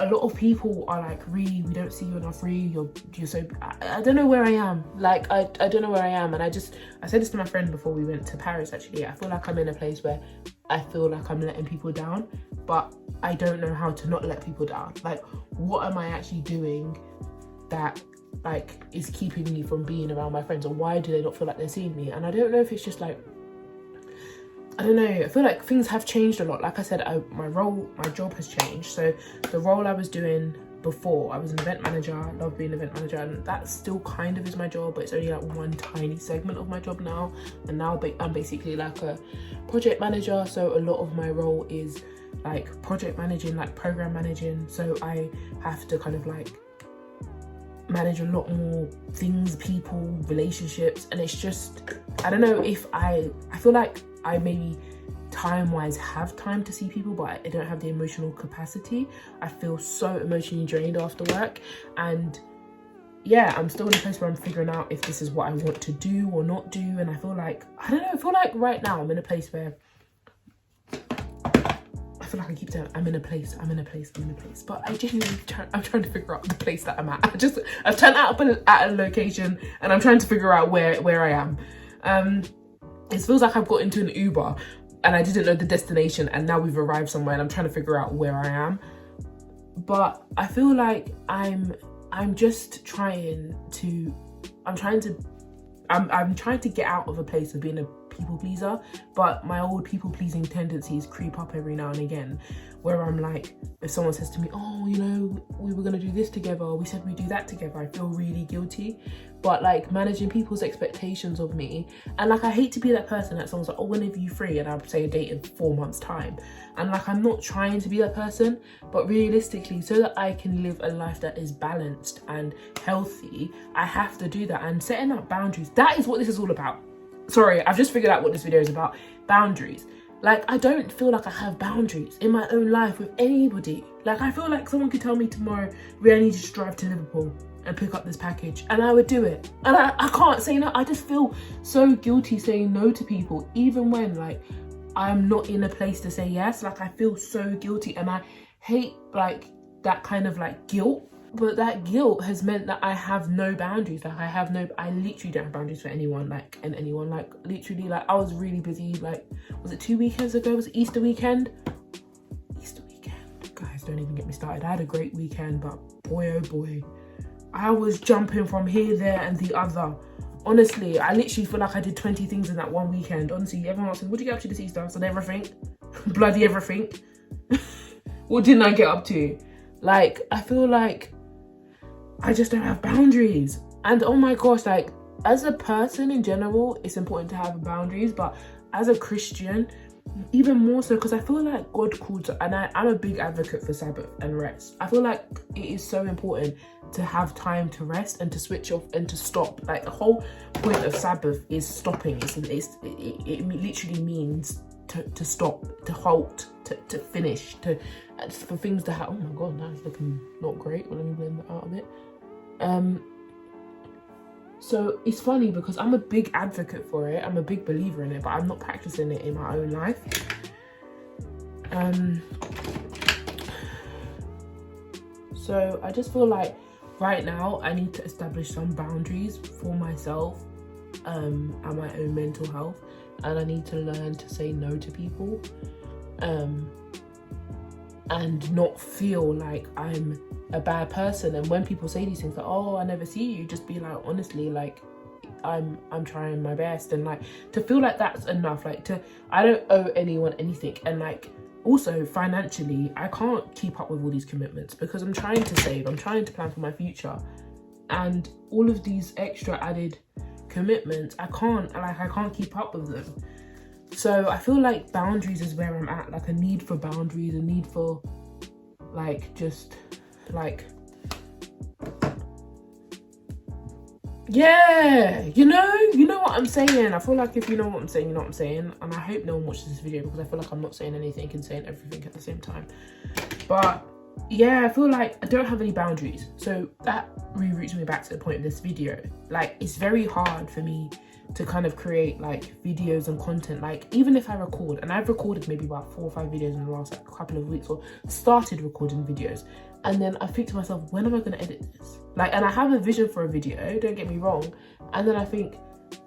a lot of people are like, "Ri, we don't see you enough, Ri, you're so," I don't know where I am. Like, I don't know where I am. And I said this to my friend before we went to Paris, actually. I feel like I'm in a place where I feel like I'm letting people down, but I don't know how to not let people down. Like, what am I actually doing that like is keeping me from being around my friends, or why do they not feel like they're seeing me? And I don't know if it's just like, I don't know, I feel like things have changed a lot. Like I said, my job has changed. So the role I was doing before, I was an event manager. I love being an event manager, and that still kind of is my job, but it's only like one tiny segment of my job now. And now I'm basically like a project manager, so a lot of my role is like project managing, like program managing. So I have to kind of like manage a lot more things, people, relationships, and it's just, I don't know if I feel like I maybe time-wise have time to see people, but I don't have the emotional capacity. I feel so emotionally drained after work, and yeah, I'm still in a place where I'm figuring out if this is what I want to do or not do. And I feel like, I don't know, I feel like right now I'm in a place where I feel like I keep saying I'm in a place, but I genuinely I'm trying to figure out the place that I'm at. I've turned out at a location, and I'm trying to figure out where I am. It feels like I've got into an Uber and I didn't know the destination, and now we've arrived somewhere and I'm trying to figure out where I am. But I feel like I'm trying to get out of a place of being a people pleaser, but my old people pleasing tendencies creep up every now and again, where I'm like, if someone says to me, "Oh, you know, we were gonna do this together, we said we'd do that together," I feel really guilty. But like managing people's expectations of me, and like I hate to be that person that someone's like, "Oh, when are you free?" and I'll say a date in 4 months time, and like I'm not trying to be that person, but realistically, so that I can live a life that is balanced and healthy, I have to do that. And setting up boundaries, that is what this is all about. Sorry, I've just figured out what this video is about. Boundaries. Like, I don't feel like I have boundaries in my own life with anybody. Like, I feel like someone could tell me tomorrow, "We need to drive to Liverpool and pick up this package," and I would do it. And I can't say no. I just feel so guilty saying no to people, even when like I'm not in a place to say yes. Like, I feel so guilty, and I hate like that kind of like guilt. But that guilt has meant that I have no boundaries. Like, I literally don't have boundaries for anyone, like, and anyone. Like, literally, like, I was really busy. Like, was it 2 weekends ago? Was it Easter weekend? Easter weekend. Guys, don't even get me started. I had a great weekend, but boy, oh boy, I was jumping from here, there, and the other. Honestly, I literally feel like I did 20 things in that one weekend. Honestly, everyone asking, "What did you get up to this Easter?" I said, "Everything." Bloody everything. What didn't I get up to? Like, I feel like I just don't have boundaries. And oh my gosh, like, as a person in general, it's important to have boundaries, but as a Christian, even more so, because I feel like God called, and I'm a big advocate for Sabbath and rest. I feel like it is so important to have time to rest and to switch off and to stop. Like, the whole point of Sabbath is stopping. It literally means to stop, to halt, to finish, for things to happen. Oh my God, now it's looking not great. Well, let me blend that out a bit. So it's funny because I'm a big advocate for it, I'm a big believer in it, but I'm not practicing it in my own life. So I just feel like right now I need to establish some boundaries for myself and my own mental health, and I need to learn to say no to people and not feel like I'm a bad person. And when people say these things like, "Oh, I never see you," just be like, honestly, like I'm trying my best, and like to feel like that's enough. Like, I don't owe anyone anything, and like also financially I can't keep up with all these commitments because I'm trying to save, I'm trying to plan for my future, and all of these extra added commitments I can't keep up with them. So I feel like boundaries is where I'm at, like a need for boundaries, a need for like just like, yeah, you know what I'm saying. I feel like if you know what I'm saying, you know what I'm saying. And I hope no one watches this video because I feel like I'm not saying anything and saying everything at the same time. But yeah, I feel like I don't have any boundaries. So that reroutes me back to the point of this video. Like, it's very hard for me to kind of create like videos and content. Like, even if I record, and I've recorded maybe about 4 or 5 videos in the last like, couple of weeks, or started recording videos, and then I think to myself, when am I going to edit this? Like, and I have a vision for a video, don't get me wrong, and then I think,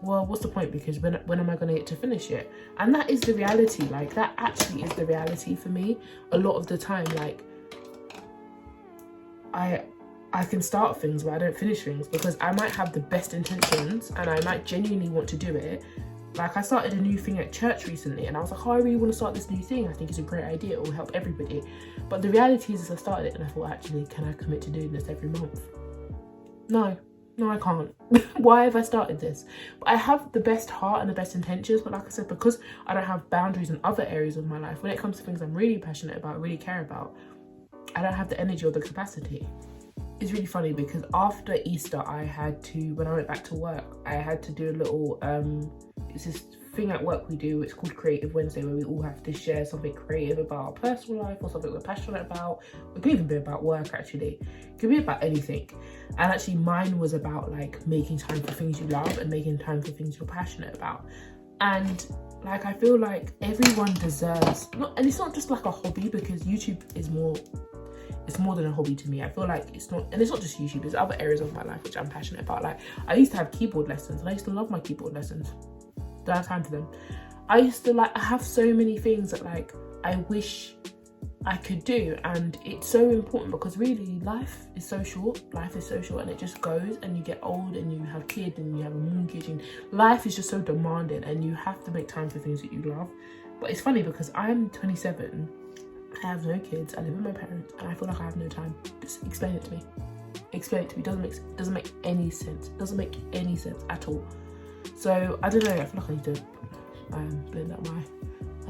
well, what's the point, because when am I going to get to finish it? And that is the reality. Like, that actually is the reality for me a lot of the time. Like, I can start things but I don't finish things, because I might have the best intentions and I might genuinely want to do it. Like, I started a new thing at church recently and I was like, oh, I really want to start this new thing. I think it's a great idea, it will help everybody. But the reality is I started it and I thought, actually, can I commit to doing this every month? No, I can't. Why have I started this? But I have the best heart and the best intentions, but like I said, because I don't have boundaries in other areas of my life, when it comes to things I'm really passionate about, really care about, I don't have the energy or the capacity. It's really funny because after Easter, when I went back to work, I had to do a little, it's this thing at work we do, it's called Creative Wednesday, where we all have to share something creative about our personal life or something we're passionate about. It could even be about work, actually. It could be about anything. And actually mine was about like making time for things you love and making time for things you're passionate about. And like, I feel like everyone deserves, and it's not just like a hobby, because YouTube is more, it's more than a hobby to me. I feel like it's not, and it's not just YouTube, there's other areas of my life which I'm passionate about. Like, I used to have keyboard lessons and I used to love my keyboard lessons. Don't have time for them. I used to I have so many things that like I wish I could do, and it's so important, because really life is so short and it just goes, and you get old and you have kids and you have a mortgage, and life is just so demanding and you have to make time for things that you love. But it's funny because I'm 27, I have no kids, I live with my parents, and I feel like I have no time. Just explain it to me. Explain it to me. Doesn't make any sense. Doesn't make any sense at all. So I don't know, I feel like I need to blend out my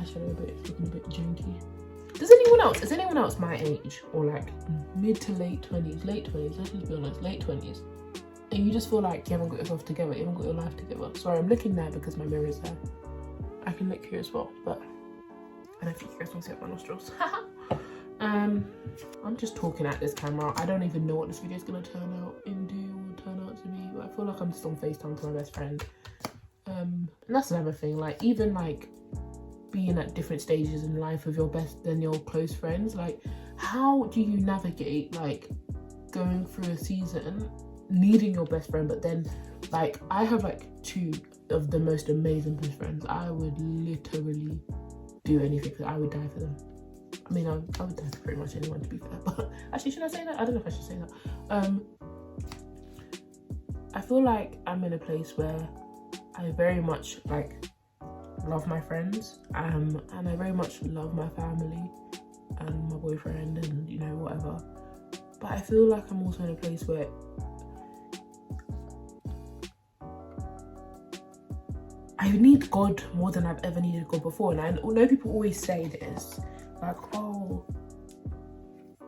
eyeshadow a bit. It's looking a bit junky. Is anyone else my age, or like mid to late 20s, let's just be honest, late 20s, and you just feel like you haven't got yourself together, you haven't got your life together? Sorry, I'm looking there because my mirror is there. I can look here as well, but I don't think you guys want to see my nostrils. I'm just talking at this camera. I don't even know what this video is going to turn out to be, but I feel like I'm just on FaceTime to my best friend. And that's another thing, like, even like being at different stages in life with your best and your close friends, like, how do you navigate like going through a season needing your best friend, but then like I have like two of the most amazing best friends. I would literally do anything, I would die for them. I mean, I would die for pretty much anyone, to be fair, but actually, should I say that? I don't know if I should say that. I feel like I'm in a place where I very much like love my friends, and I very much love my family and my boyfriend and, you know, whatever. But I feel like I'm also in a place where I need God more than I've ever needed God before. And I know people always say this, like, oh,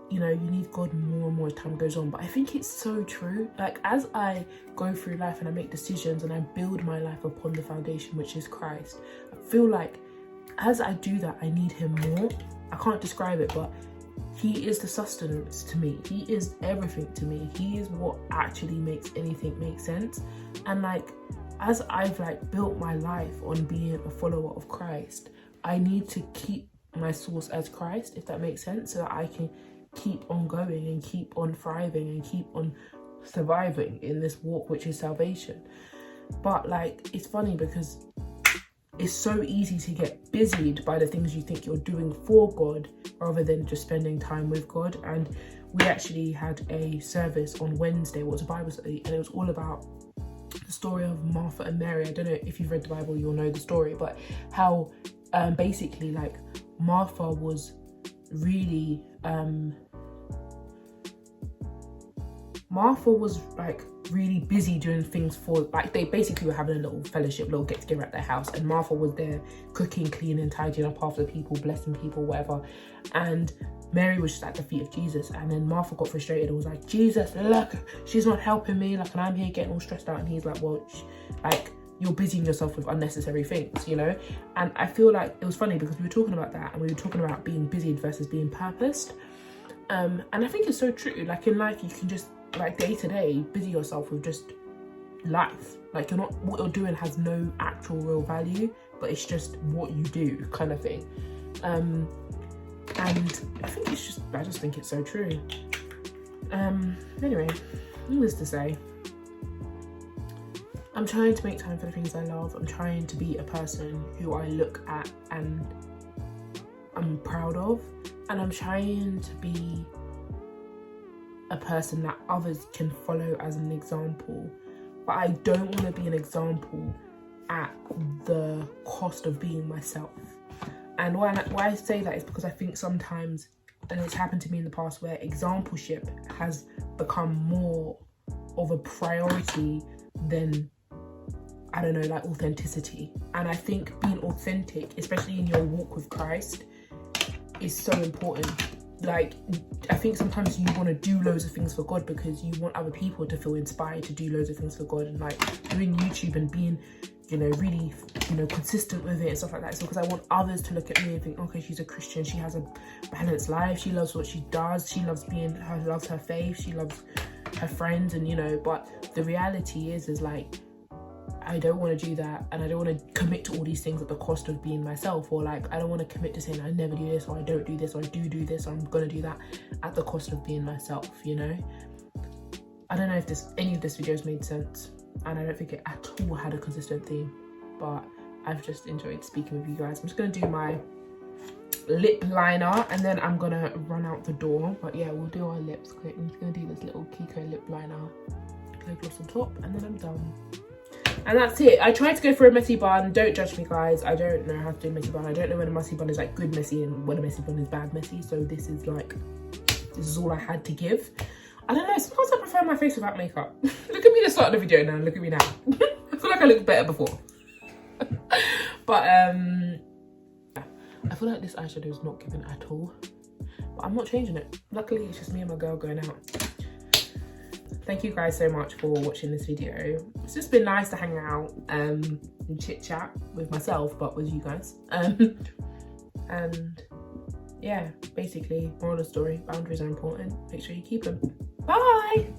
you know, you need God more and more as time goes on. But I think it's so true. Like, as I go through life and I make decisions and I build my life upon the foundation, which is Christ, I feel like as I do that, I need him more. I can't describe it, but he is the sustenance to me. He is everything to me. He is what actually makes anything make sense. And like, as I've like built my life on being a follower of Christ, I need to keep my source as Christ, if that makes sense, so that I can keep on going and keep on thriving and keep on surviving in this walk, which is salvation. But like, it's funny because it's so easy to get busied by the things you think you're doing for God rather than just spending time with God. And we actually had a service on Wednesday, it was a Bible study, and it was all about the story of Martha and Mary. I don't know if you've read the Bible, you'll know the story, but how basically like Martha was really really busy doing things for, like, they basically were having a little fellowship, little get together at their house, and Martha was there cooking, cleaning, tidying up after people, blessing people, whatever, and Mary was just at the feet of Jesus. And then Martha got frustrated and was like, Jesus, look, she's not helping me, like, and I'm here getting all stressed out. And he's like, well, like, you're busying yourself with unnecessary things, you know? And I feel like it was funny because we were talking about that, and we were talking about being busied versus being purposed. And I think it's so true. Like, in life, you can just, like, day to day, busy yourself with just life. Like, you're not, what you're doing has no actual real value, but it's just what you do, kind of thing. And I think it's just, I just think it's so true. Anyway, needless to say, I'm trying to make time for the things I love. I'm trying to be a person who I look at and I'm proud of, and I'm trying to be a person that others can follow as an example, but I don't want to be an example at the cost of being myself. And why I say that is because I think sometimes, and it's happened to me in the past, where exampleship has become more of a priority than, I don't know, like authenticity. And I think being authentic, especially in your walk with Christ, is so important. Like, I think sometimes you want to do loads of things for God because you want other people to feel inspired to do loads of things for God, and like doing YouTube and being, you know, really, you know, consistent with it and stuff like that. So because I want others to look at me and think, okay, she's a Christian, she has a balanced life, she loves what she does, she loves loves her faith, she loves her friends, and you know. But the reality is like, I don't want to do that, and I don't want to commit to all these things at the cost of being myself, or like I don't want to commit to saying I never do this, or I don't do this, or I do this, or I'm gonna do that at the cost of being myself, you know. I don't know if any of this video's made sense, and I don't think it at all had a consistent theme, but I've just enjoyed speaking with you guys. I'm just gonna do my lip liner and then I'm gonna run out the door. But yeah, we'll do our lips quick. I'm just gonna do this little Kiko lip liner, lip gloss on top, and then I'm done. And that's it. I tried to go for a messy bun. Don't judge me, guys. I don't know how to do a messy bun. I don't know when a messy bun is like good messy and when a messy bun is bad messy. So this is all I had to give. I don't know. Sometimes I prefer my face without makeup. Look at me at the start of the video now. Look at me now. I feel like I looked better before. But I feel like this eyeshadow is not given at all. But I'm not changing it. Luckily, it's just me and my girl going out. Thank you guys so much for watching this video. It's just been nice to hang out and chit chat with myself, but with you guys. And yeah, basically, moral of the story, boundaries are important. Make sure you keep them. Bye.